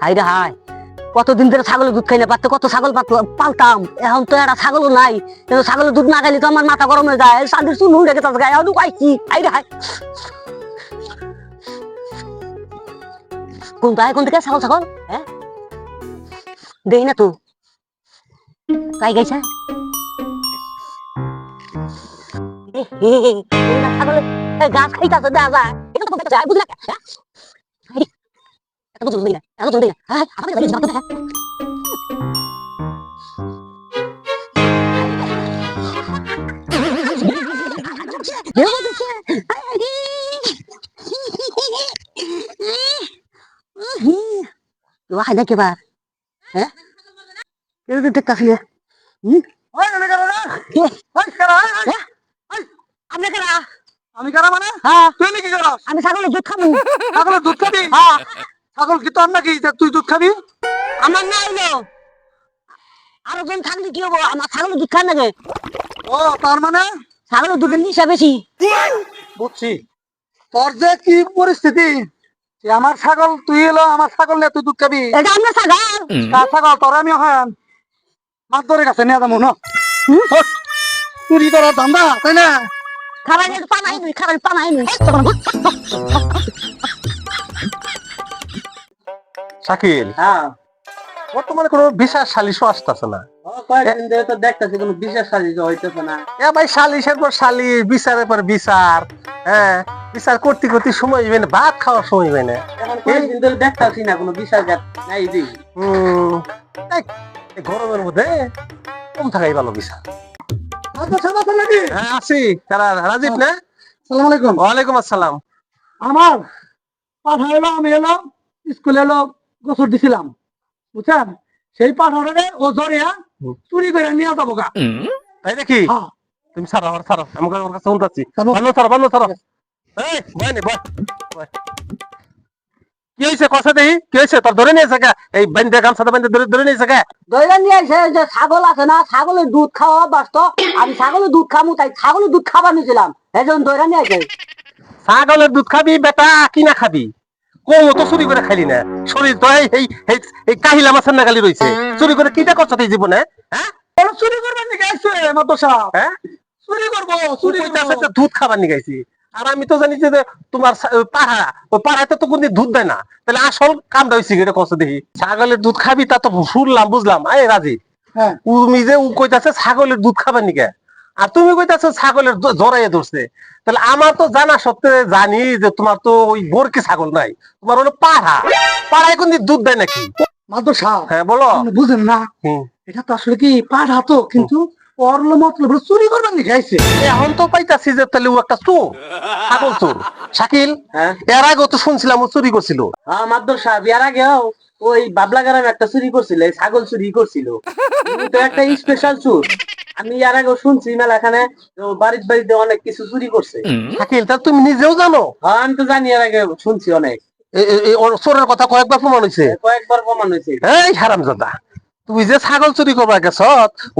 হাইরে হাই, কতদিন ধরে ছাগলের দুধ খাই না, পারতে কত ছাগল পালতাম, এখন তো একটা ছাগলও নাই। কিন্তু ছাগলের দুধ না খাইলে তো আমার মাথা গরম হয়ে যায়, শান্তির চুল উঠে গেছে গায়ে, এখন পাইছি। হাইরে হাই, কোন দিকে ছাগল ছাগল, হ্যাঁ দেখি না তো তাই গাইছে ছাগলের গাছ খাইতেছে, দেখা যায় এটা তো যায়, বুঝলা? এত জলদি না, এত জলদি না, হ্যাঁ আমাদের বাড়ি যাবে না। Wah, ada ke bar? Eh? Itu dekat sini. ওই আমি কারা না ওই কারা Ya? Amne kara? আমি কারা মানে হ্যাঁ, তুই নাকি কারা আমি ছাগলের দুধ খাবো। ছাগলের দুধ খাবি হ্যাঁ, ছাগল কি তোর নাকি যে তুই দুধ খাবি আমার না হইলো আরো জন থাকলে কি হবো, আমার ছাগলের দুধ খান নাকি? ও তার মানে ছাগলের দুধের নিশা বেশি। বুঝছি তোর যে কি পরিস্থিতি যে আমার ছাগল তুই এলো আমার ছাগল নিয়ে তুই দুধ খাবি এটা আমরা ছাগল। কার ছাগল তোর আমি হয় মাছ ধরে কাছে নিয়ে যাবো না চুরি করার ধান্দা তাই না খাবার পানাই নুই, খাবার পানাই নুই। শাকিল, হ্যাঁ বর্তমানে কোনো বিশেষ সালিশও আসতেছে না। কয়েকদিন ধরে তো দেখতেছি কোনো বিশেষ সাজিত হইতেছে না এ ভাই, সালিশের পর সালিশ, বিচারের পর বিচার, হ্যাঁ বিচার করতে করতে সময় হইবে না, ভাত খাওয়ার সময় হইবে না। এখন কয়েকদিন ধরে দেখতেছি না কোনো বিশেষ নাই দি এই, এই গরমের মধ্যে কম থাকাই ভালো বিচার। নাকি হ্যাঁ আছি, কারা রাজীব না? সালাম আলাইকুম ওয়ালাইকুম আসসালাম। আমার পাঠা এলো আমি এলাম স্কুলে এলো গোসর দিছিলাম বুঝছেন সেই পাঠারে ও জরিয়া চুরি করে নিয়ে যাবো গা তাই নাকি? হ্যাঁ তুমি ছাড়ো, আমার ছাড়ো, আমাকে ওর কাছে শুনতাছি। ছাড়ো। বান্ন ছাড়ো। এই বয় নে, বয়। কি হয়েছে কথা দেই? কি হয়েছে তোর? ধরে নিয়েছে কে? এই বান্ধে গামছাটা বান্ধে ধরে নিয়েছে কে? দইরা নিয়ে এসে যে ছাগল আছে না, ছাগলের দুধ খাওয়া বাস্ত, আমি ছাগলের দুধ খামু, তাই ছাগলের দুধ খাবার নিয়েছিলাম, এই জন্য দইরা নিয়ে আসে। ছাগলের দুধ খাবি বেটা, কিনা খাবি? কম তো চুরি করে খাইলি না, শরীর তো এই কাহিলা মাছের নাগালি রয়েছে। চুরি করে কিটা করছ তুই জীবনে? হ্যাঁ চুরি করবেন নাকি আসছে মাতো সাহেব হ্যাঁ, চুরি করবো চুরি চুরি করতে আসে দুধ খাবার নিগাইছি। আর আমি তো জানি যে তোমার পাড়া, ওই পাড়াতে তো কোনদিন দুধ দেয় না, তাহলে আসল কামটা হয়েছে এটা কষ্ট দেখি। ছাগলের দুধ খাবি তা তো শুনলাম, বুঝলাম। আরে রাজি, হ্যাঁ তুমি যে কইতাছে ছাগলের দুধ খাবার নিকে, আর তুমি কইতাছো ছাগলের জড়াইয়ে ধরছে, তাহলে আমার তো জানা সত্ত্বে জানি যে তোমার তো ওই বরকি ছাগল নাই, তোমার হলো পাড়া। পাড়ায় কোনদিন দুধ দেয় নাকি? মাতো সাহেব হ্যাঁ বলো। আপনি বুঝেন না হুম। এটা তো আসলে কি পাঠা তো কিন্তু অরল মতলব চুরি করবেন নাকি আইছে এখন তো পাইতাছি যে তাহলে ও একটা চোর, ছাগল চোর। শাকিল, হ্যাঁ এর আগে তো শুনছিলাম ও চুরি করছিল। হ্যাঁ মাতো সাহেব এর আগেও ওই বাবলা গ্রামে একটা চুরি করছিল এই ছাগল চুরি করছিল উনি তো একটা স্পেশাল চোর আমি এর আগেও শুনছি মেলাখানে বাড়িতে অনেক কিছু চুরি করছে শাকিল, তা তুমি নিজেও জানো? হ্যাঁ আমি তো জানি এর আগে শুনছি অনেক এই ওর চোরের কথা কয়েকবার প্রমাণ হয়েছে। কয়েকবার প্রমাণ হয়েছে এই হারামজাদা, তুই যে ছাগল চুরি করবা গেছ,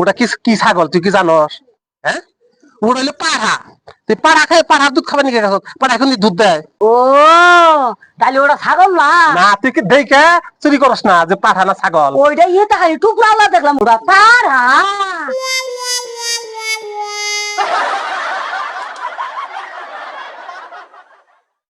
ওটা কি কি ছাগল তুই কি জানস? হ্যাঁ, ওটা হলো পাড়া। তুই পাড়া খাই, পাড়ার দুধ খাবার নিয়ে গেছ, পাড়া এখন দুধ দেয় ও তাহলে ওটা ছাগল না, না? তুই কি দেখে চুরি করস না যে পাঠা না ছাগল? ওইটা ইয়ে তাকাই টুকরা দেখলাম, ওরা পাড়া।